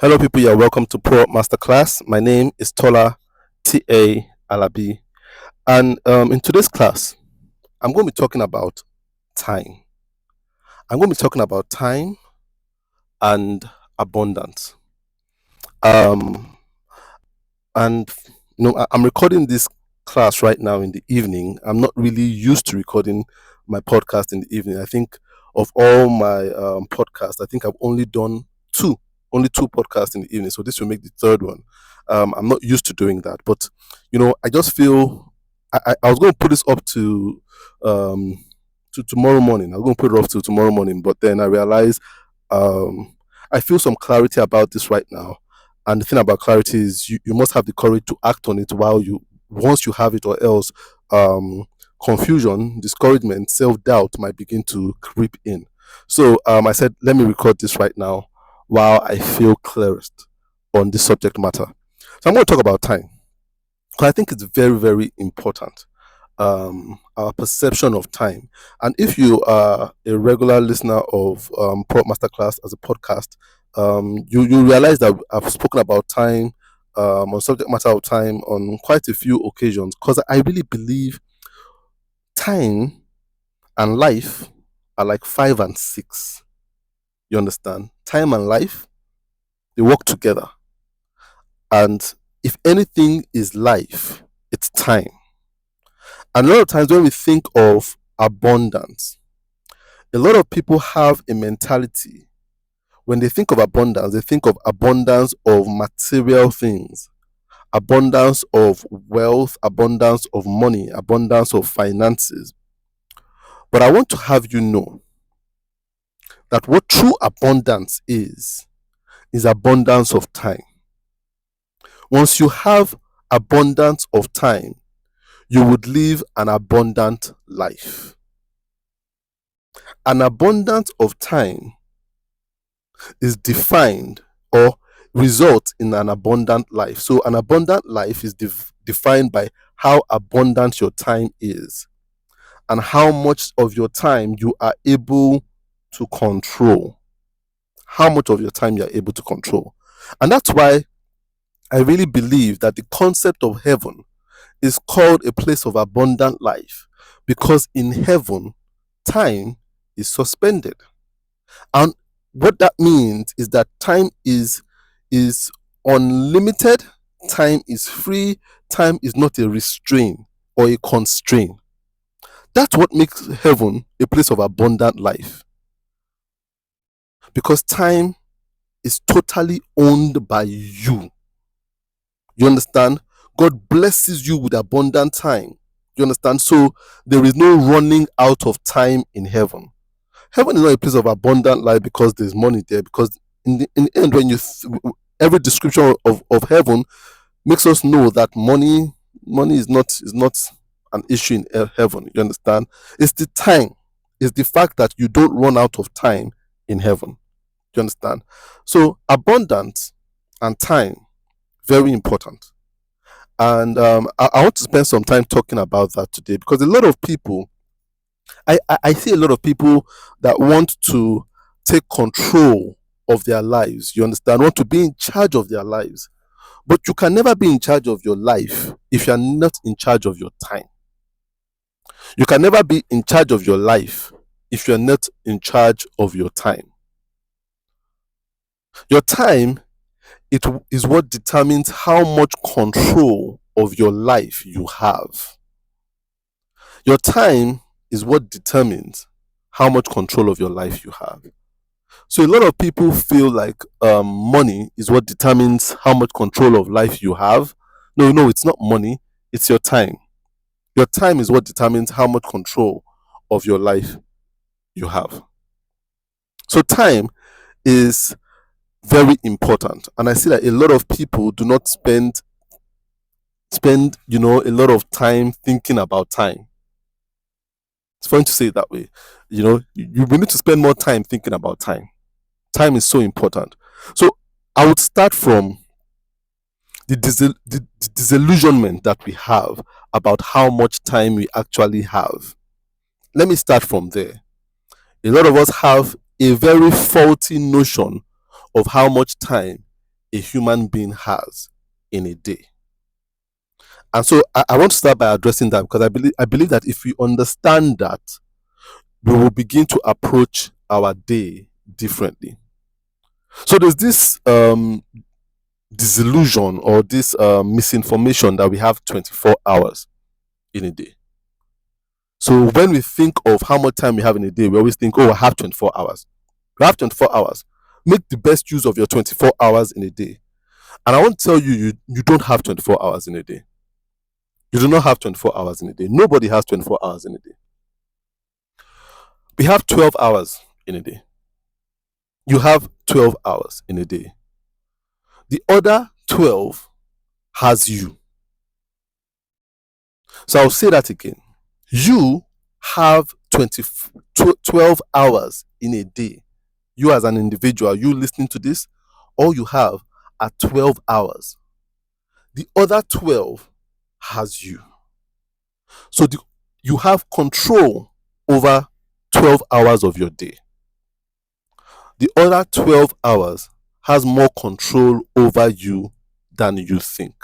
Hello, people. You're welcome to ProUp Masterclass. My name is Tola T.A. Alabi. And in today's class, I'm going to be talking about time. I'm going to be talking about time and abundance. Um, and, I'm recording this class right now in the evening. I'm not really used to recording my podcast in the evening. I think of all my podcasts, I think I've only done only two podcasts in the evening. So this will make the third one. I'm not used to doing that, but I just feel I was going to put this up um, to tomorrow morning. I was going to put it off to tomorrow morning, but then I realized um, I feel some clarity about this right now. And the thing about clarity is you must have the courage to act on it while you once you have it, or else um, confusion, discouragement, self-doubt might begin to creep in. So I said, let me record this right now while I feel clearest on this subject matter. So I'm going to talk about time because I think it's very, very important. Our perception of time. And if you are a regular listener of ProUp Masterclass as a podcast, you realize that I've spoken about time on subject matter of time on quite a few occasions because I really believe time and life are like five and six. You understand? Time and life, they work together. And if anything is life, it's time. And a lot of times when we think of abundance, a lot of people have a mentality. When they think of abundance, they think of abundance of material things, abundance of wealth, abundance of money, abundance of finances. But I want to have you know that what true abundance is abundance of time. Once you have abundance of time, you would live an abundant life. An abundance of time is defined or results in an abundant life. So an abundant life is defined by how abundant your time is and how much of your time you are able to control. How much of your time you are able to control. And that's why I really believe that the concept of heaven is called a place of abundant life, because in heaven, time is suspended. And what that means is that time is unlimited, time is free, time is not a restraint or a constraint. That's what makes heaven a place of abundant life. Because time is totally owned by you. You understand? God blesses you with abundant time. You understand? So there is no running out of time in heaven. Heaven is not a place of abundant life because there's money there. Because in the end, when every description of heaven makes us know that money is not an issue in heaven. You understand? It's the time. It's the fact that you don't run out of time in heaven. You understand? So abundance and time, very important. And I want to spend some time talking about that today, because a lot of people, I see a lot of people that want to take control of their lives. You understand? Want to be in charge of their lives. But you can never be in charge of your life if you are not in charge of your time. You can never be in charge of your life if you are not in charge of your time. Your time, it is what determines how much control of your life you have. Your time is what determines how much control of your life you have. So a lot of people feel like money is what determines how much control of life you have. No, it's not money. It's your time. Your time is what determines how much control of your life you have. So time is very important. And I see that a lot of people do not spend a lot of time thinking about time. It's fun to say it that way. You need to spend more time thinking about time. Time is so important. So I would start from the disillusionment that we have about how much time we actually have. Let me start from there. A lot of us have a very faulty notion of how much time a human being has in a day. And so I want to start by addressing that, because I believe that if we understand that, we will begin to approach our day differently. So there's this disillusion, or this misinformation, that we have 24 hours in a day. So when we think of how much time we have in a day, we always think, oh, I have 24 hours. You have 24 hours. Make the best use of your 24 hours in a day. And I want to tell you, you don't have 24 hours in a day. You do not have 24 hours in a day. Nobody has 24 hours in a day. We have 12 hours in a day. You have 12 hours in a day. The other 12 has you. So I'll say that again. You have 12 hours in a day. You as an individual, you listening to this, all you have are 12 hours. The other 12 has you. So you have control over 12 hours of your day. The other 12 hours has more control over you than you think.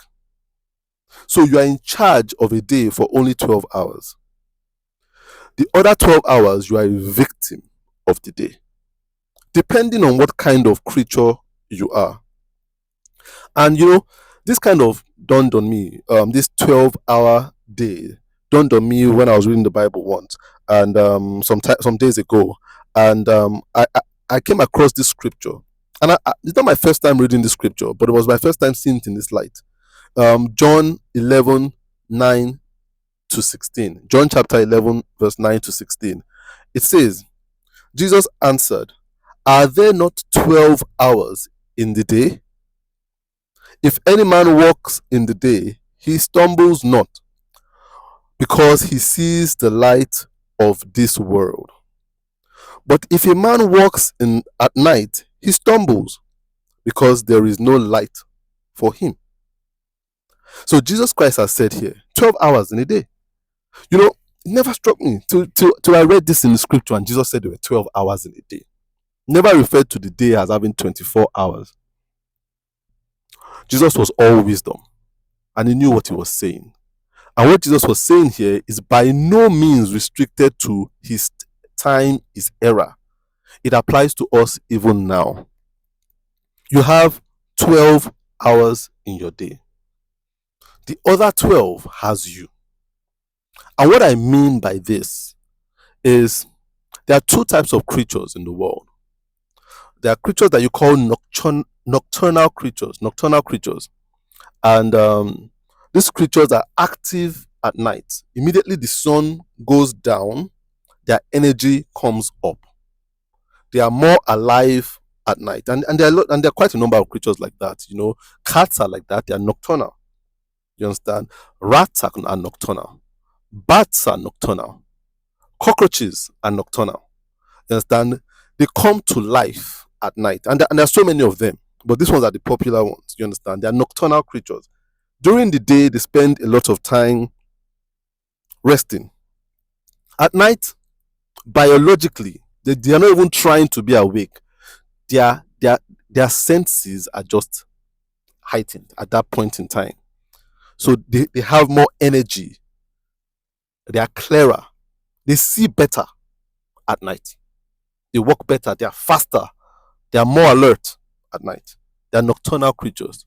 So you are in charge of a day for only 12 hours. The other 12 hours, you are a victim of the day, depending on what kind of creature you are. And this kind of dawned on me, this 12-hour day dawned on me when I was reading the Bible once, and some days ago. And I came across this scripture. And it's not my first time reading this scripture, but it was my first time seeing it in this light. John 11, 9 to 16. John chapter 11, verse 9 to 16. It says, Jesus answered, "Are there not 12 hours in the day? If any man walks in the day, he stumbles not, because he sees the light of this world. But if a man walks at night, he stumbles, because there is no light for him." So Jesus Christ has said here, 12 hours in a day. It never struck me till I read this in the scripture, and Jesus said there were 12 hours in a day. Never referred to the day as having 24 hours. Jesus was all wisdom, and he knew what he was saying. And what Jesus was saying here is by no means restricted to his time, his era. It applies to us even now. You have 12 hours in your day. The other 12 has you. And what I mean by this is there are two types of creatures in the world. There are creatures that you call nocturnal creatures. And these creatures are active at night. Immediately the sun goes down, their energy comes up. They are more alive at night. And there are quite a number of creatures like that. Cats are like that. They are nocturnal. You understand? Rats are nocturnal. Bats are nocturnal. Cockroaches are nocturnal. You understand? They come to life at night. And there are so many of them. But these ones are the popular ones. You understand? They are nocturnal creatures. During the day, they spend a lot of time resting. At night, biologically, they are not even trying to be awake. Their senses are just heightened at that point in time. So they have more energy. They are clearer. They see better at night. They walk better. They are faster. They are more alert at night. They are nocturnal creatures.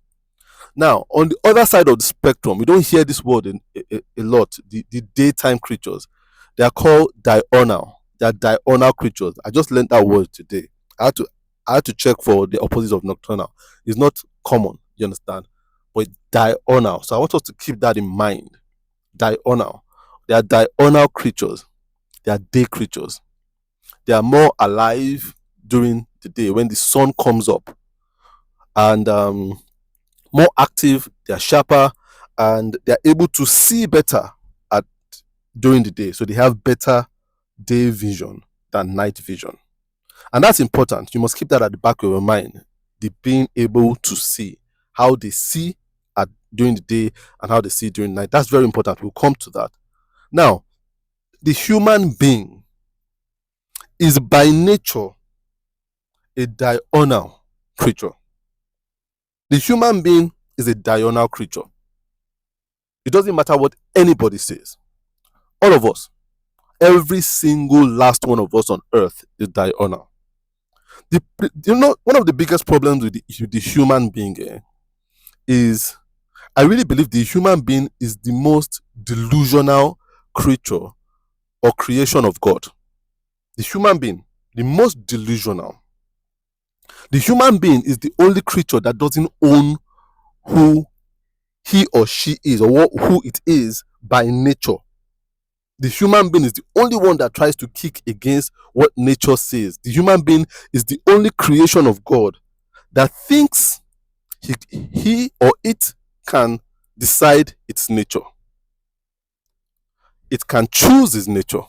Now, on the other side of the spectrum, we don't hear this word a lot. The daytime creatures, they are called diurnal. They are diurnal creatures. I just learned that word today. I had to check for the opposite of nocturnal. It's not common, you understand? But diurnal. So I want us to keep that in mind. Diurnal. They are diurnal creatures. They are day creatures. They are more alive during the day when the sun comes up, and more active. They are sharper, and they are able to see better during the day. So they have better day vision than night vision. And that's important. You must keep that at the back of your mind. The being able to see, how they see during the day and how they see during night. That's very important. We'll come to that. Now, the human being is by nature a diurnal creature. The human being is a diurnal creature. It doesn't matter what anybody says. All of us, every single last one of us on earth is diurnal. One of the biggest problems with the human being is, I really believe the human being is the most delusional creature or creation of God. The human being, the most delusional. The human being is the only creature that doesn't own who he or she is, or who it is by nature. The human being is the only one that tries to kick against what nature says. The human being is the only creation of God that thinks he or it can decide its nature. It can choose its nature.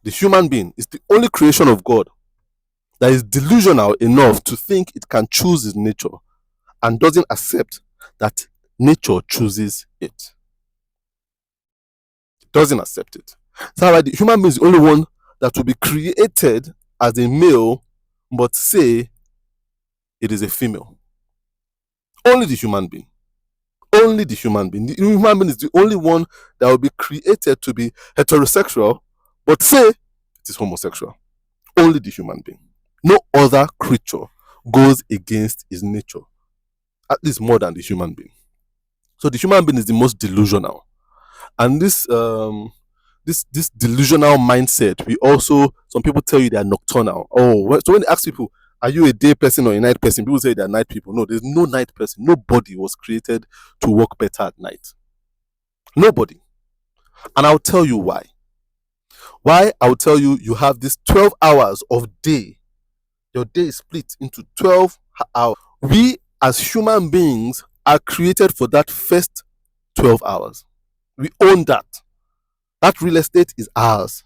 The human being is the only creation of God that is delusional enough to think it can choose its nature and doesn't accept that nature chooses it. It doesn't accept it. So the human being is the only one that will be created as a male, but say it is a female. Only the human being. Only the human being. The human being is the only one that will be created to be heterosexual, but say it is homosexual. Only the human being. No other creature goes against its nature, at least more than the human being. So the human being is the most delusional, and this delusional mindset, some people tell you they are nocturnal. So when they ask people, are you a day person or a night person, people say they are night people. No, there's no night person. Nobody was created to work better at night. Nobody. And I'll tell you why. I'll tell you, you have this 12 hours of day. Your day is split into 12 hours. We as human beings are created for that first 12 hours. We own that. That real estate is ours.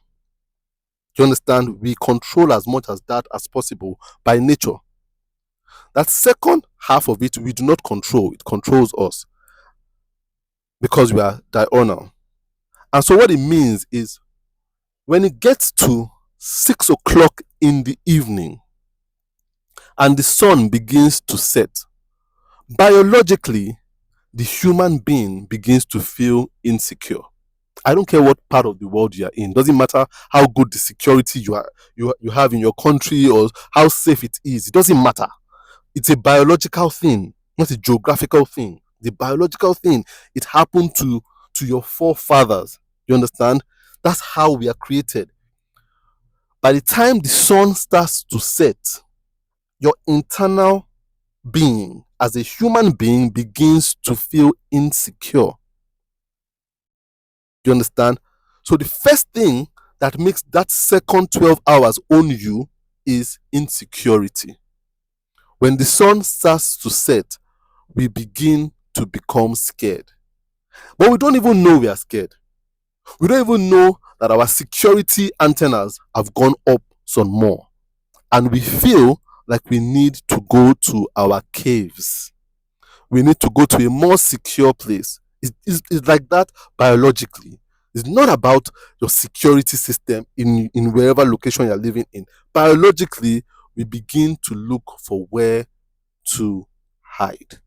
Do you understand? We control as much as that as possible by nature. That second half of it, we do not control. It controls us because we are diurnal. And so what it means is, when it gets to 6 o'clock in the evening and the sun begins to set, biologically, the human being begins to feel insecure. I don't care what part of the world you are in. Doesn't matter how good the security you have in your country or how safe it is. It doesn't matter. It's a biological thing, not a geographical thing. The biological thing, it happened to your forefathers. You understand? That's how we are created. By the time the sun starts to set, your internal being as a human being begins to feel insecure. You understand? So the first thing that makes that second 12 hours own you is insecurity. When the sun starts to set, we begin to become scared. But we don't even know we are scared. We don't even know that our security antennas have gone up some more. And we feel like we need to go to our caves. We need to go to a more secure place. It's like that biologically. It's not about your security system in wherever location you're living in. Biologically, we begin to look for where to hide,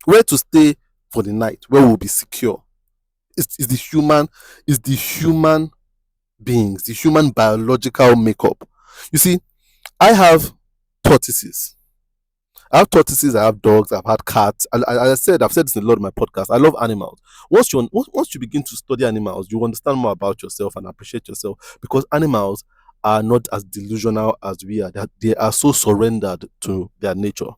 where to stay for the night, where we'll be secure. It's the human beings, the human biological makeup. You see, I have tortoises. I have dogs, I've had cats. I've said this in a lot of my podcasts. I love animals. Once you begin to study animals, you understand more about yourself and appreciate yourself, because animals are not as delusional as we are. They are so surrendered to their nature.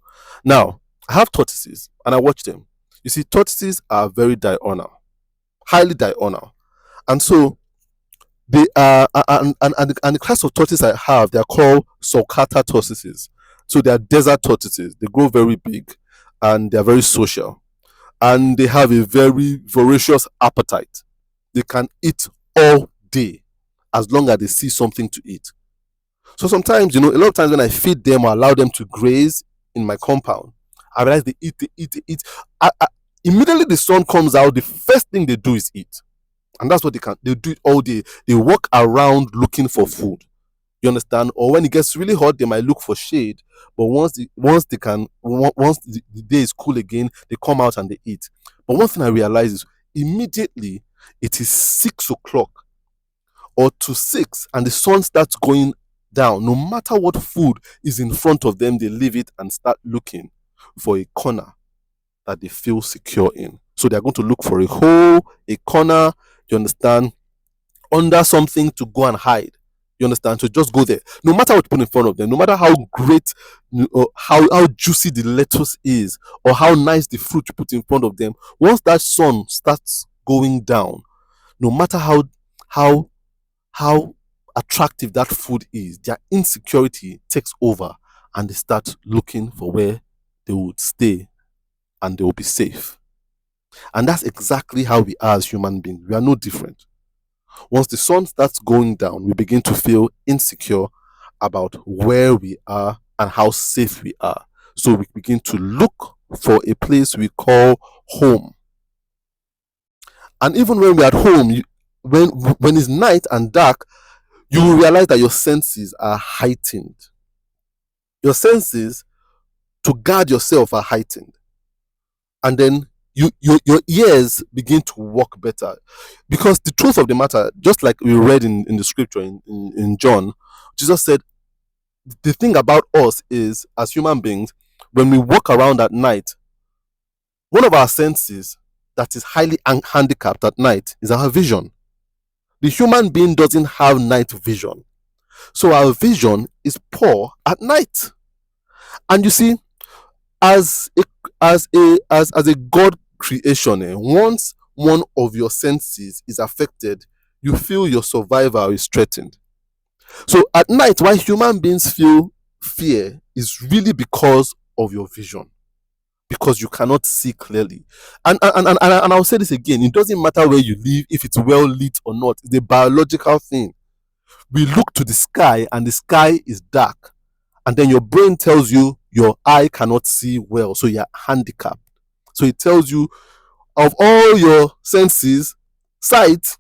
Now, I have tortoises and I watch them. You see, tortoises are very diurnal, highly diurnal. And so they are, and the class of tortoises I have, they are called sulcata tortoises. So they are desert tortoises. They grow very big and they are very social. And they have a very voracious appetite. They can eat all day as long as they see something to eat. So sometimes, a lot of times when I feed them or allow them to graze in my compound, I realize they eat. Immediately the sun comes out, the first thing they do is eat. And that's what they do it all day. They walk around looking for food. You understand? Or when it gets really hot, they might look for shade. But once the day is cool again, they come out and they eat. But one thing I realize is immediately it is 6 o'clock or to 6 and the sun starts going down, no matter what food is in front of them, they leave it and start looking for a corner that they feel secure in. So they're going to look for a hole, a corner, you understand, under something to go and hide. You understand? So just go there. No matter what you put in front of them, no matter how great or how juicy the lettuce is, or how nice the fruit you put in front of them, once that sun starts going down, no matter how attractive that food is, their insecurity takes over and they start looking for where they would stay and they will be safe. And that's exactly how we are as human beings. We are no different. Once the sun starts going down, we begin to feel insecure about where we are and how safe we are. So we begin to look for a place we call home. And even when we're at home, when it's night and dark, you will realize that your senses are heightened. Your senses to guard yourself are heightened. And then your ears begin to work better. Because the truth of the matter, just like we read in the scripture in John, Jesus said, the thing about us is, as human beings, when we walk around at night, one of our senses that is highly handicapped at night is our vision. The human being doesn't have night vision. So our vision is poor at night. And you see, as a God creation, once one of your senses is affected, you feel your survival is threatened. So at night, why human beings feel fear is really because of your vision, because you cannot see clearly. And I'll say this again, it doesn't matter where you live, if it's well lit or not. It's a biological thing. We look to the sky and the sky is dark, and then your brain tells you your eye cannot see well, so you're handicapped. So it tells you, of all your senses, sight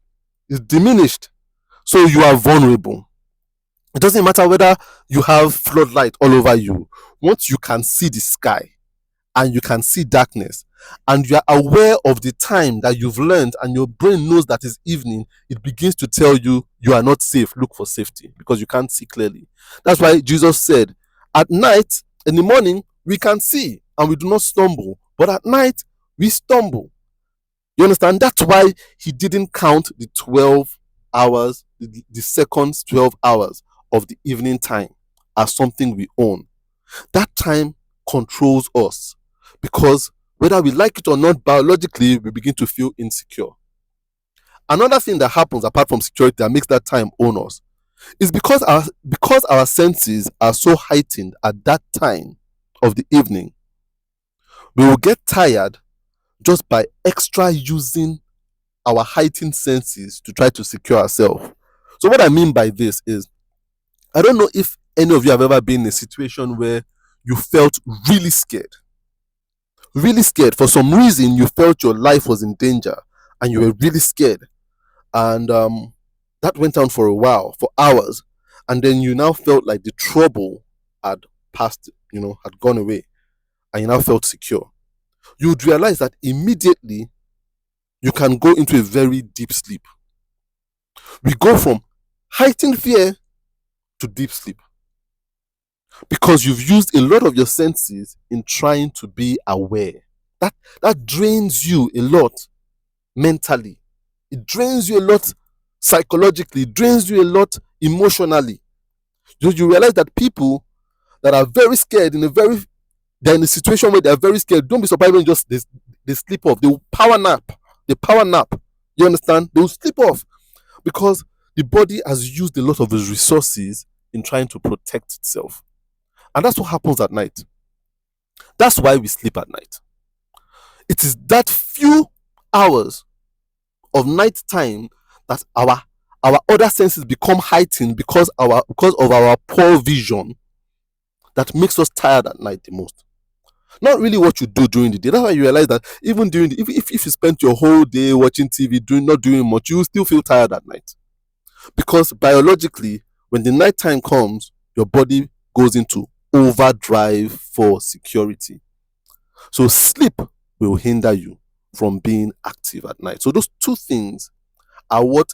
is diminished, so you are vulnerable. It doesn't matter whether you have floodlight all over you. Once you can see the sky and you can see darkness, and you are aware of the time that you've learned, and your brain knows that it's evening, it begins to tell you you are not safe. Look for safety, because you can't see clearly. That's why Jesus said, at night, in the morning, we can see and we do not stumble, but at night, we stumble. You understand? That's why he didn't count the 12 hours, the seconds 12 hours of the evening time as something we own. That time controls us, because whether we like it or not, biologically, we begin to feel insecure. Another thing that happens apart from security that makes that time own us is because our senses are so heightened at that time of the evening, we will get tired just by extra using our heightened senses to try to secure ourselves. So what I mean by this is, I don't know if any of you have ever been in a situation where you felt really scared. Really scared. For some reason, you felt your life was in danger and you were really scared. And that went on for a while, for hours. And then you now felt like the trouble had passed, had gone away. And you now felt secure. You would realize that immediately you can go into a very deep sleep. We go from heightened fear to deep sleep, because you've used a lot of your senses in trying to be aware. That drains you a lot mentally. It drains you a lot psychologically. It drains you a lot emotionally. You realize that people that are very scared, they're in a situation where they're very scared. Don't be surprised when just they sleep off. They will power nap. They power nap. You understand? They will sleep off because the body has used a lot of its resources in trying to protect itself. And that's what happens at night. That's why we sleep at night. It is that few hours of night time that our other senses become heightened because of our poor vision, that makes us tired at night the most. Not really what you do during the day. That's why you realize that even during if you spend your whole day watching TV, not doing much, you will still feel tired at night. Because biologically, When the night time comes, your body goes into overdrive for security. So sleep will hinder you from being active at night. So those two things are what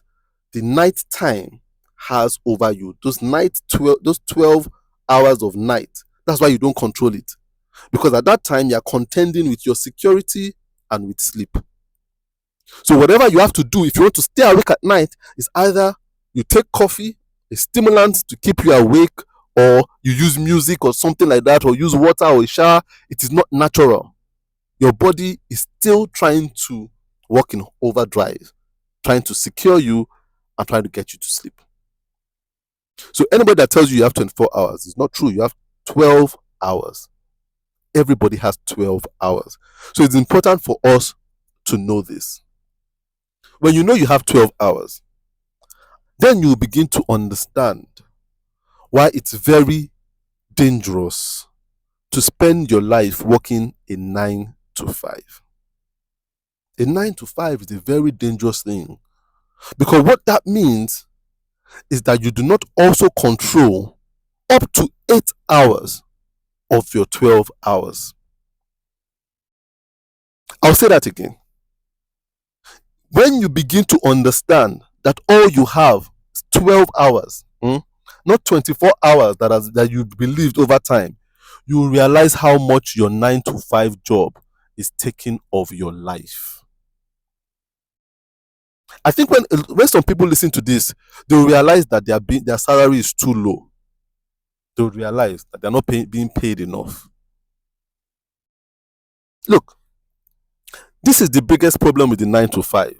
the night time has over you. Those 12 hours of night. That's why you don't control it. Because at that time, you're contending with your security and with sleep. So whatever you have to do if you want to stay awake at night is either you take coffee, a stimulant to keep you awake, or you use music or something like that, or use water or a shower. It is not natural. Your body is still trying to work in overdrive, trying to secure you and trying to get you to sleep. So anybody that tells you have 24 hours is not true. You have 12 hours. Everybody has 12 hours. So it's important for us to know this. When you know you have 12 hours, then you begin to understand why it's very dangerous to spend your life working a 9 to 5. A 9 to 5 is a very dangerous thing, because what that means is that you do not also control up to 8 hours of your 12 hours. I'll say that again. When you begin to understand that all you have is 12 hours, not 24 hours that you believed over time, you realize how much your 9 to 5 job is taking of your life. I think when some people listen to this, they'll realize that their salary is too low. They'll realize that they're not being paid enough. Look, this is the biggest problem with the 9 to 5.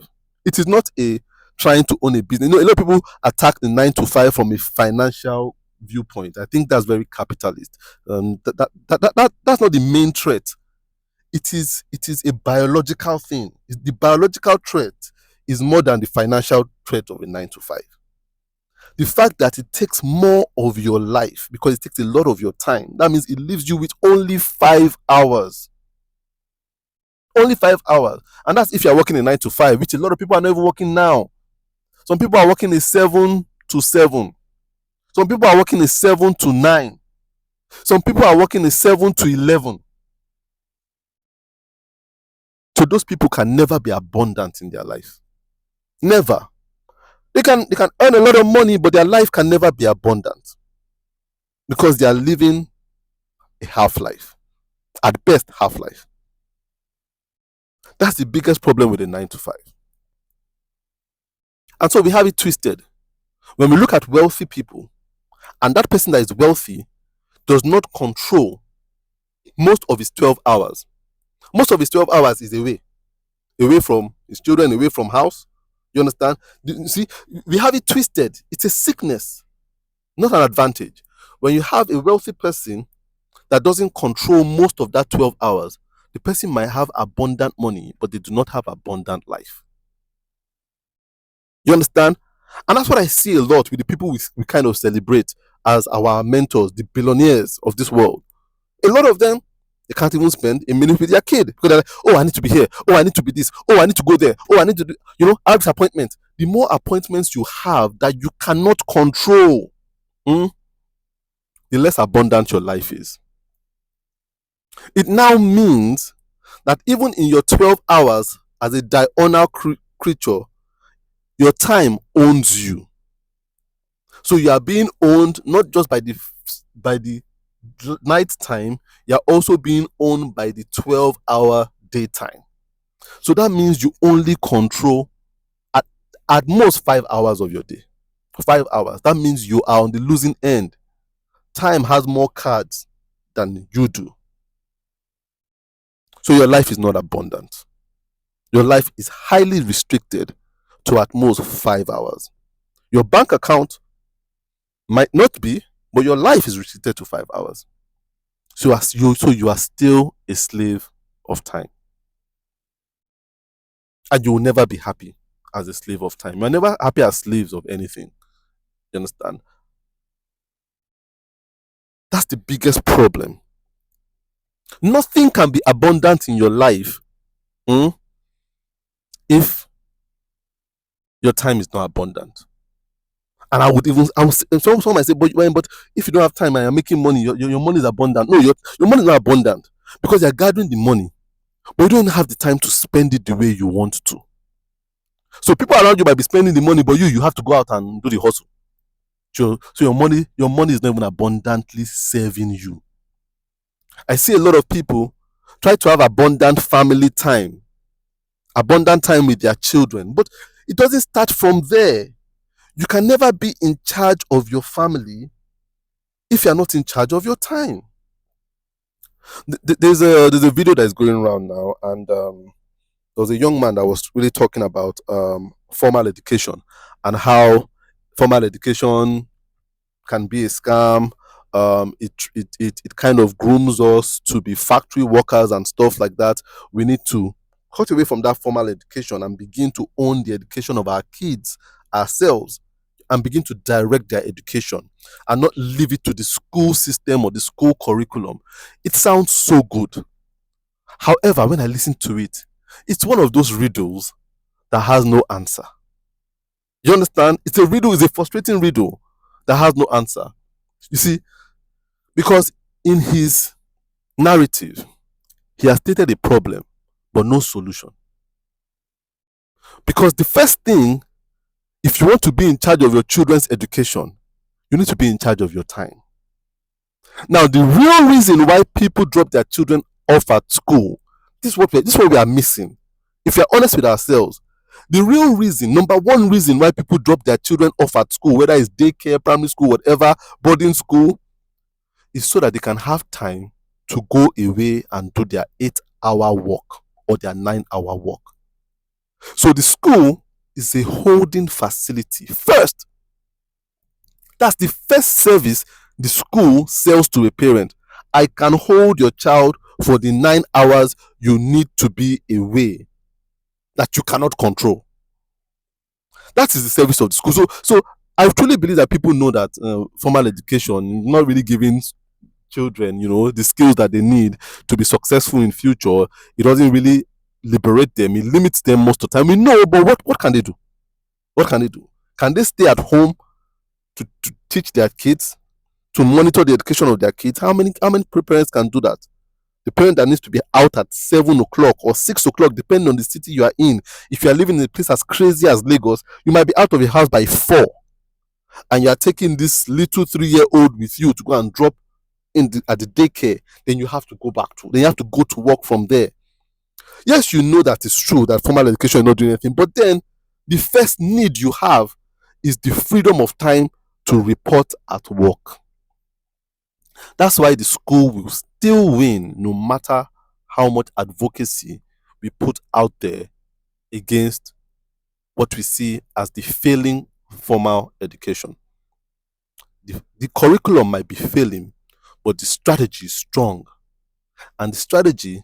It is not a trying to own a business. A lot of people attack the 9 to 5 from a financial viewpoint. I think that's very capitalist. That's not the main threat. It is a biological thing. The biological threat is more than the financial threat of a 9 to 5. The fact that it takes more of your life because it takes a lot of your time, that means it leaves you with only 5 hours. Only 5 hours. And that's if you're working a 9 to 5, which a lot of people are not even working now. Some people are working a 7 to 7. Some people are working a 7 to 9. Some people are working a 7 to 11. So those people can never be abundant in their life. Never. They can earn a lot of money, but their life can never be abundant because they are living a half-life. At best, half-life. That's the biggest problem with the 9 to 5. And so we have it twisted. When we look at wealthy people, and that person that is wealthy does not control most of his 12 hours. Most of his 12 hours is away from his children, away from house. You understand? You see, we have it twisted. It's a sickness, not an advantage. When you have a wealthy person that doesn't control most of that 12 hours, the person might have abundant money, but they do not have abundant life. You understand? And that's what I see a lot with the people we kind of celebrate as our mentors, the billionaires of this world. A lot of them, they can't even spend a minute with their kid because they're like, oh, I need to be here. Oh, I need to be this. Oh, I need to go there. Oh, I need to do, I have this appointment. The more appointments you have that you cannot control, the less abundant your life is. It now means that even in your 12 hours as a diurnal creature, your time owns you. So you are being owned not just by the night time, you're also being owned by the 12-hour daytime. So that means you only control at most 5 hours of your day. 5 hours. That means you are on the losing end. Time has more cards than you do. So your life is not abundant. Your life is highly restricted to at most 5 hours. Your bank account might not be, but your life is restricted to 5 hours. So you are still a slave of time. And you will never be happy as a slave of time. You are never happy as slaves of anything. You understand? That's the biggest problem. Nothing can be abundant in your life if your time is not abundant. And I would some might say, but if you don't have time and you're making money, your money is abundant. No, your money is not abundant because you're gathering the money, but you don't have the time to spend it the way you want to. So people around you might be spending the money, but you have to go out and do the hustle. So your money is not even abundantly serving you. I see a lot of people try to have abundant time with their children, but it doesn't start from there. You can never be in charge of your family if you're not in charge of your time. There's a video that is going around now, and there was a young man that was really talking about formal education and how formal education can be a scam. It kind of grooms us to be factory workers and stuff like that. We need to cut away from that formal education and begin to own the education of our kids ourselves and begin to direct their education and not leave it to the school system or the school curriculum. It sounds so good. However, when I listen to it, it's one of those riddles that has no answer. You understand? It's a frustrating riddle that has no answer. You see, because in his narrative, he has stated a problem, but no solution. Because the first thing, if you want to be in charge of your children's education, you need to be in charge of your time. Now, the real reason why people drop their children off at school, this is what we are missing. If you're honest with ourselves, the real reason, number one reason why people drop their children off at school, whether it's daycare, primary school, whatever, boarding school, is so that they can have time to go away and do their 8-hour work or their 9-hour work. So the school is a holding facility. First, that's the first service the school sells to a parent. I can hold your child for the 9 hours you need to be away that you cannot control. That is the service of the school. So I truly believe that people know that formal education, not really giving children, the skills that they need to be successful in future, it doesn't really liberate them. It limits them most of the time. We know, but what can they do? What can they do? Can they stay at home to teach their kids, to monitor the education of their kids? How many parents can do that? The parent that needs to be out at 7 o'clock or 6 o'clock, depending on the city you are in. If you are living in a place as crazy as Lagos, you might be out of your house by 4, and you are taking this little 3-year-old with you to go and drop at the daycare. Then you have to go to work from there. Yes, you know that it's true that formal education is not doing anything, but then the first need you have is the freedom of time to report at work. That's why the school will still win no matter how much advocacy we put out there against what we see as the failing formal education. The curriculum might be failing, but the strategy is strong. And the strategy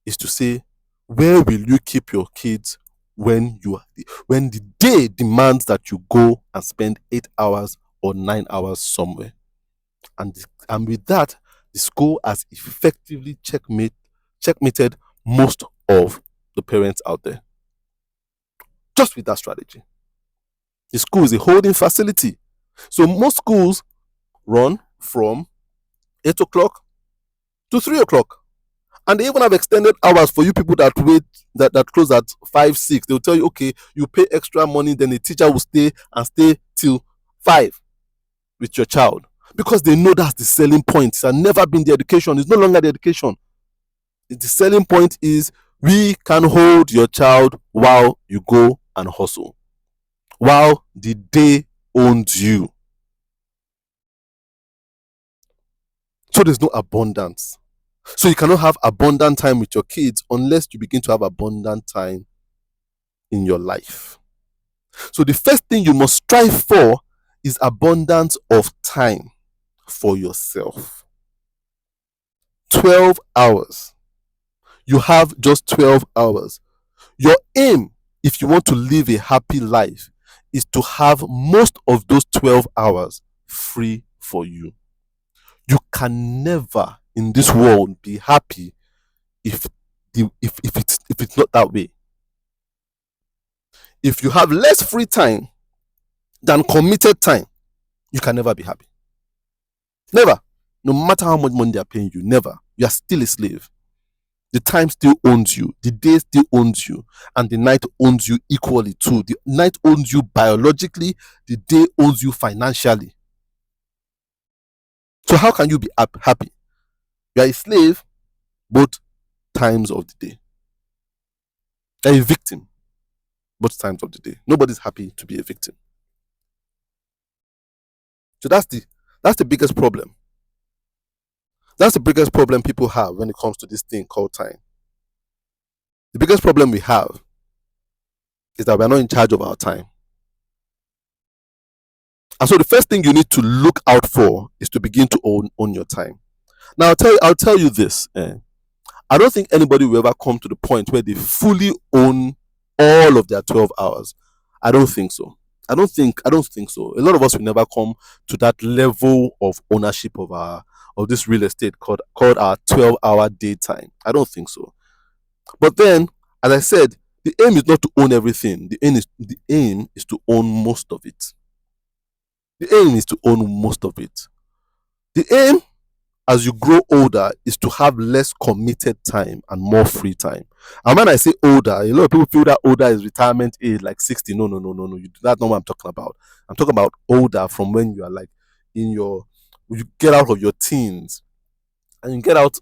is to say, where will you keep your kids when the day demands that you go and spend 8 hours or 9 hours somewhere? And with that, the school has effectively checkmated most of the parents out there. Just with that strategy. The school is a holding facility. So most schools run from 8 o'clock to 3 o'clock. And they even have extended hours for you people that close at 5, 6. They'll tell you, okay, you pay extra money, then the teacher will stay till 5 with your child. Because they know that's the selling point. It has never been the education. It's no longer the education. The selling point is, we can hold your child while you go and hustle, while the day owns you. So there's no abundance. So you cannot have abundant time with your kids unless you begin to have abundant time in your life. So the first thing you must strive for is abundance of time for yourself. 12 hours. You have just 12 hours. Your aim, if you want to live a happy life, is to have most of those 12 hours free for you. You can never in this world be happy if it's not that way. If you have less free time than committed time, You can never be happy. Never. No matter how much money they are paying you, never. You are still a slave. The time still owns you, the day still owns you, and the night owns you equally too. The night owns you biologically, the day owns you financially. So how can you be happy? You are a slave both times of the day. You are a victim both times of the day. Nobody's happy to be a victim. So that's the biggest problem. That's the biggest problem people have when it comes to this thing called time. The biggest problem we have is that we're not in charge of our time. And so the first thing you need to look out for is to begin to own your time. Now I'll tell you this. I don't think anybody will ever come to the point where they fully own all of their 12 hours. I don't think so. I don't think so. A lot of us will never come to that level of ownership of this real estate called our 12-hour daytime. I don't think so. But then, as I said, the aim is not to own everything. The aim is to own most of it. The aim is to own most of it. The aim as you grow older is to have less committed time and more free time. And when I say older, a lot of people feel that older is retirement age, like 60. No. That's not what I'm talking about. I'm talking about older from when you are like you get out of your teens. And you get out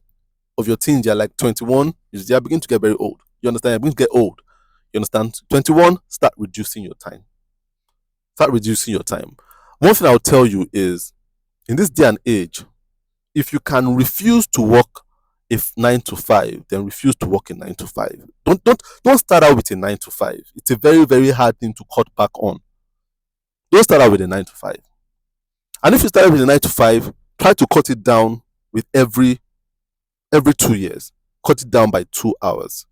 of your teens, you're like 21, you're beginning to get very old. You understand? You're beginning to get old. You understand? 21, start reducing your time. Start reducing your time. One thing I'll tell you is, in this day and age, if you can refuse to work 9 to 5, then refuse to work a 9 to 5. Don't start out with a 9 to 5. It's a very, very hard thing to cut back on. Don't start out with a 9 to 5. And if you start with a 9 to 5, try to cut it down with every 2 years. Cut it down by 2 hours.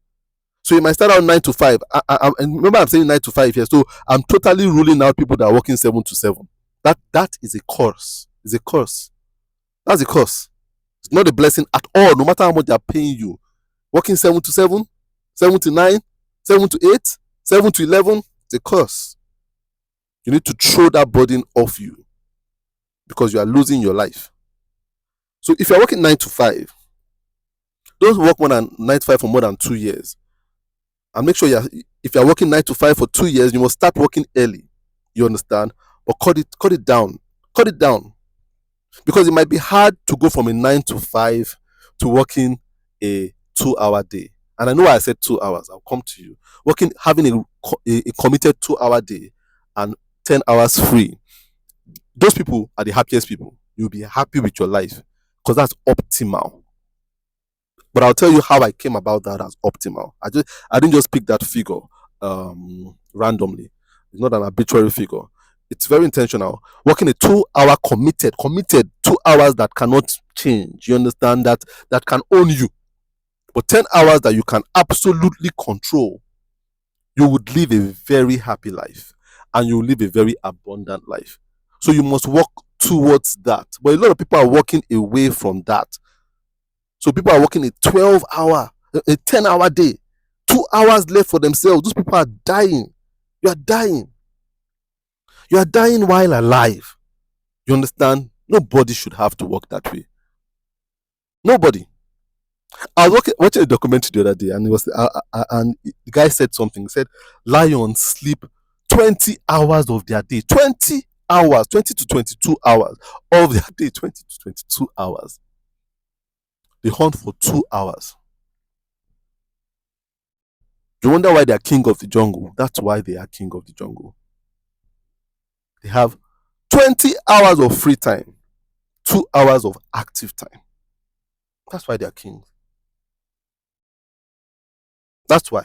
So you might start out 9 to 5. And remember, I'm saying 9 to 5 here. So I'm totally ruling out people that are working 7 to 7. That is a curse. It's a curse. That's a curse. It's not a blessing at all, no matter how much they're paying you. Working 7 to 7, 7 to 9, 7 to 8, 7 to 11, it's a curse. You need to throw that burden off you because you are losing your life. So if you're working 9 to 5, don't work more than 9 to 5 for more than 2 years. And make sure if you're working 9 to 5 for 2 years, you must start working early. You understand? Or cut it down. Cut it down. Because it might be hard to go from a 9 to 5 to working a 2-hour day. And I know why I said 2 hours. I'll come to you. Having a committed 2-hour day and 10 hours free. Those people are the happiest people. You'll be happy with your life because that's optimal. But I'll tell you how I came about that as optimal. I didn't just pick that figure randomly. It's not an arbitrary figure. It's very intentional. Working a 2-hour committed 2 hours that cannot change. You understand that can own you. But 10 hours that you can absolutely control, you would live a very happy life and you will live a very abundant life. So you must work towards that. But a lot of people are working away from that. So people are working a 12-hour, a 10-hour day, 2 hours left for themselves. Those people are dying. You are dying. You are dying while alive. You understand? Nobody should have to work that way. Nobody. I was watching a documentary the other day, and the guy said something. He said lions sleep 20 hours of their day. 20 hours, 20 to 22 hours of their day. 20 to 22 hours. They hunt for 2 hours. You wonder why they are king of the jungle. That's why they are king of the jungle. They have 20 hours of free time, 2 hours of active time. That's why they are kings. That's why.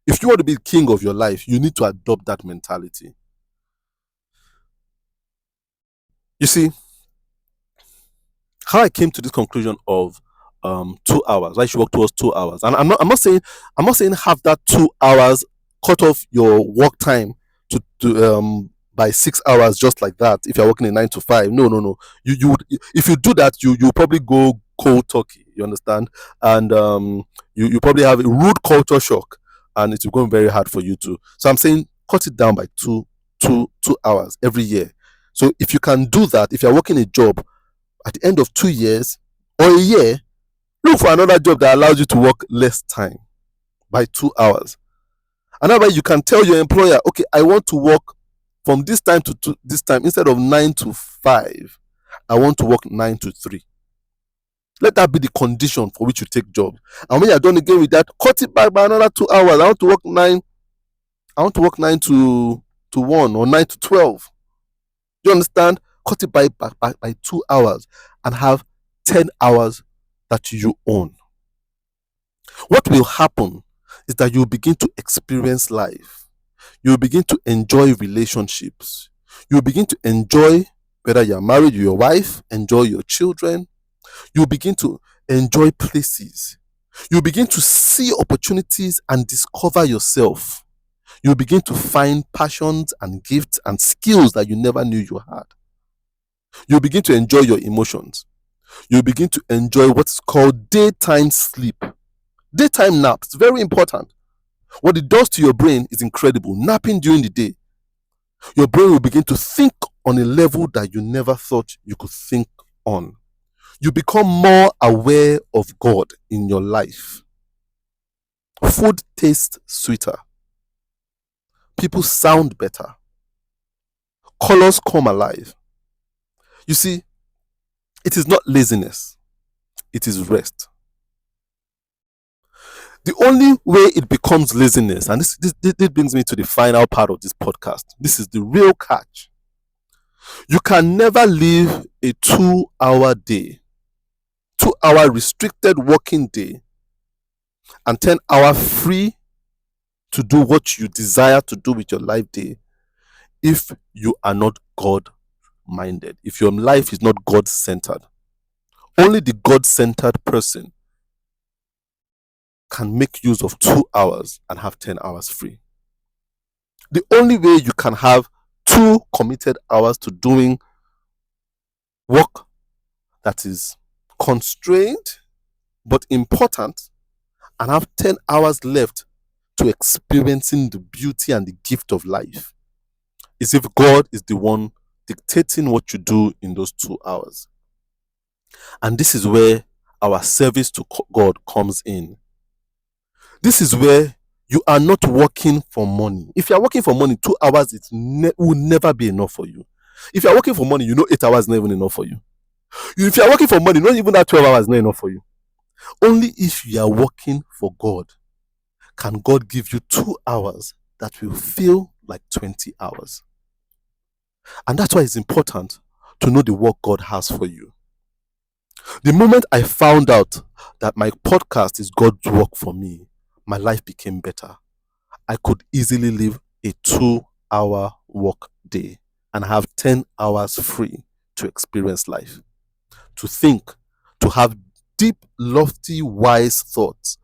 If you want to be king of your life, you need to adopt that mentality. You see, how I came to this conclusion of 2 hours, I should work towards 2 hours. And I'm not saying have that 2 hours, cut off your work time to by 6 hours just like that if you're working a 9 to 5. No. You would, if you do that, you probably go cold turkey, you understand? And you probably have a rude culture shock and it's going very hard for you to. So I'm saying cut it down by 2 hours every year. So if you can do that, if you're working a job, at the end of 2 years or a year, look for another job that allows you to work less time by 2 hours. And that way you can tell your employer, okay, I want to work from this time to this time. Instead of 9 to 5, I want to work 9 to 3. Let that be the condition for which you take jobs. And when you're done again with that, cut it back by another 2 hours. I want to work 9 to 1 or 9 to 12. You understand? Cut it by 2 hours and have 10 hours that you own. What will happen is that you'll begin to experience life. You'll begin to enjoy relationships. You'll begin to enjoy, whether you're married to your wife, enjoy your children. You'll begin to enjoy places. You'll begin to see opportunities and discover yourself. You'll begin to find passions and gifts and skills that you never knew you had. You'll begin to enjoy your emotions. You'll begin to enjoy what's called daytime sleep. Daytime naps, very important. What it does to your brain is incredible. Napping during the day, your brain will begin to think on a level that you never thought you could think on. You become more aware of God in your life. Food tastes sweeter. People sound better. Colors come alive. You see, it is not laziness, it is rest. The only way it becomes laziness, and this brings me to the final part of this podcast. This is the real catch. You can never live a 2-hour day, 2-hour restricted working day, and 10-hour free to do what you desire to do with your life day if you are not God-minded, if your life is not God-centered. Only the God-centered person can make use of 2 hours and have 10 hours free. The only way you can have 2 committed hours to doing work that is constrained but important and have 10 hours left to experiencing the beauty and the gift of life is if God is the one dictating what you do in those 2 hours. And this is where our service to God comes in. This is where you are not working for money. If you are working for money, 2 hours will never be enough for you. If you are working for money, 8 hours is not even enough for you. If you are working for money, not even that 12 hours is not enough for you. Only if you are working for God can God give you 2 hours that will feel like 20 hours. And that's why it's important to know the work God has for you. The moment I found out that my podcast is God's work for me, my life became better. I could easily live a 2-hour work day and have 10 hours free to experience life, to think, to have deep, lofty, wise thoughts.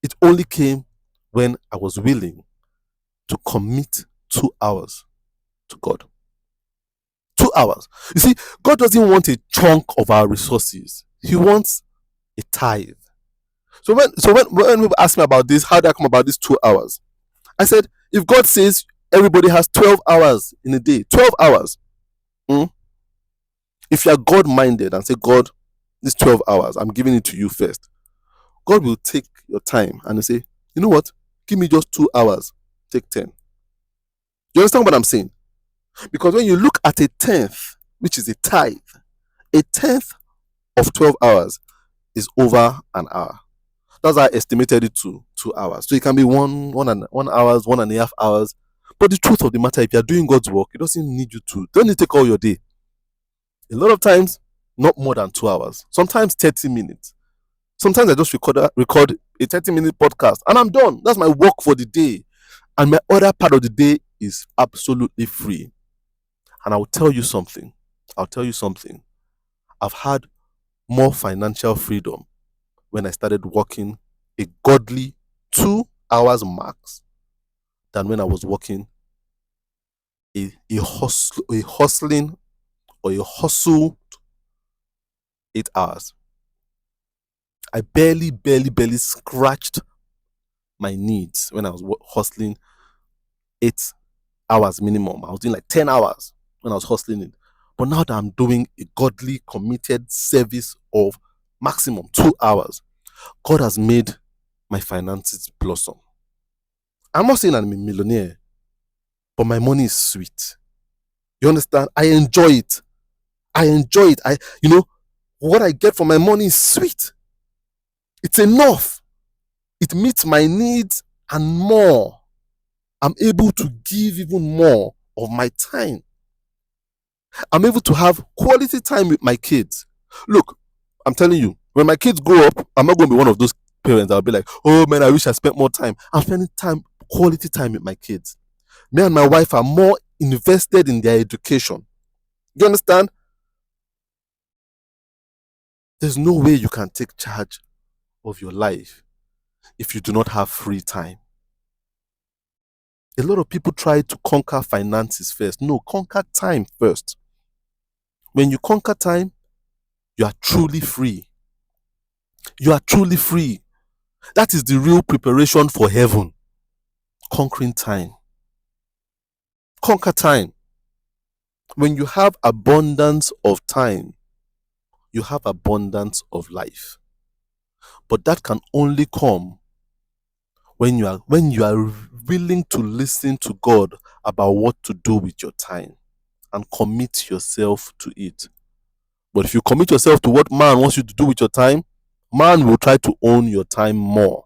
It only came when I was willing to commit 2 hours to God. 2 hours. You see, God doesn't want a chunk of our resources. He wants a tithe. So when people ask me about this, how did I come about these 2 hours? I said, if God says everybody has 12 hours in a day, 12 hours, if you are God-minded and say, God, these 12 hours, I'm giving it to you first, God will take your time and say, you know what? Give me just 2 hours. Take 10. You understand what I'm saying? Because when you look at a tenth, which is a tithe, a tenth of 12 hours is over an hour. That's how I estimated it to 2 hours. So it can be 1 hours, 1.5 hours. But the truth of the matter, if you're doing God's work, it doesn't need you to. Don't need to take all your day. A lot of times, not more than 2 hours. Sometimes 30 minutes. Sometimes I just record a 30-minute podcast and I'm done. That's my work for the day. And my other part of the day is absolutely free. And I'll tell you something. I've had more financial freedom when I started working a godly 2 hours max than when I was working a hustling or a hustle 8 hours. I barely scratched my needs when I was hustling 8 hours minimum. I was doing like 10 hours. when I was hustling it. But now that I'm doing a godly, committed service of maximum 2 hours, God has made my finances blossom. I'm not saying I'm a millionaire, but my money is sweet. You understand? I enjoy it. I enjoy it. What I get from my money is sweet. It's enough. It meets my needs and more. I'm able to give even more of my time. I'm able to have quality time with my kids. Look, I'm telling you, when my kids grow up, I'm not going to be one of those parents that'll be like, oh man, I wish I spent more time. I'm spending quality time with my kids. Me and my wife are more invested in their education. You understand? There's no way you can take charge of your life if you do not have free time. A lot of people try to conquer finances first. No, conquer time first. When you conquer time, you are truly free. You are truly free. That is the real preparation for heaven. Conquering time. Conquer time. When you have abundance of time, you have abundance of life. But that can only come when you are willing to listen to God about what to do with your time and commit yourself to it. But if you commit yourself to what man wants you to do with your time, man will try to own your time more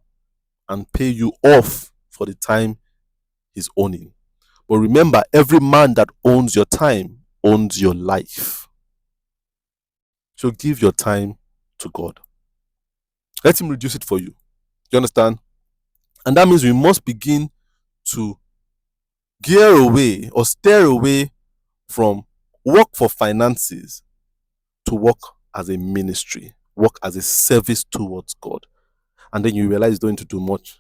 and pay you off for the time he's owning. But remember, every man that owns your time owns your life. So give your time to God. Let him reduce it for you. Do you understand? And that means we must begin to gear away or steer away from work for finances to work as a ministry, work as a service towards God. And then you realize you don't need to do much.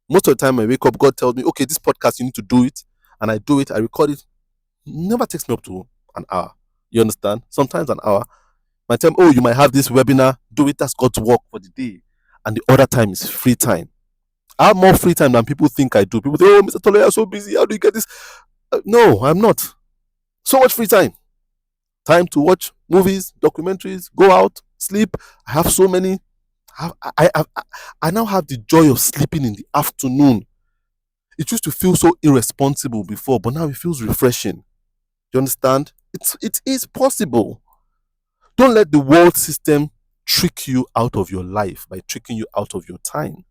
Most of the time I wake up, God tells me, okay, this podcast, you need to do it. And I do it, I record it. Never takes me up to an hour. You understand? Sometimes an hour. My time, oh, you might have this webinar, do it, that's God's work for the day. And the other time is free time. I have more free time than people think I do. People say, oh, Mr. Tole, you're so busy. How do you get this? No, I'm not. So much free time. Time to watch movies, documentaries, go out, sleep. I have so many. I now have the joy of sleeping in the afternoon. It used to feel so irresponsible before, but now it feels refreshing. You understand? It is possible. Don't let the world system trick you out of your life by tricking you out of your time.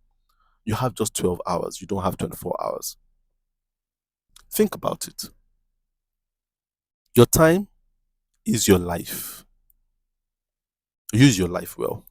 You have just 12 hours. You don't have 24 hours. Think about it. Your time is your life. Use your life well.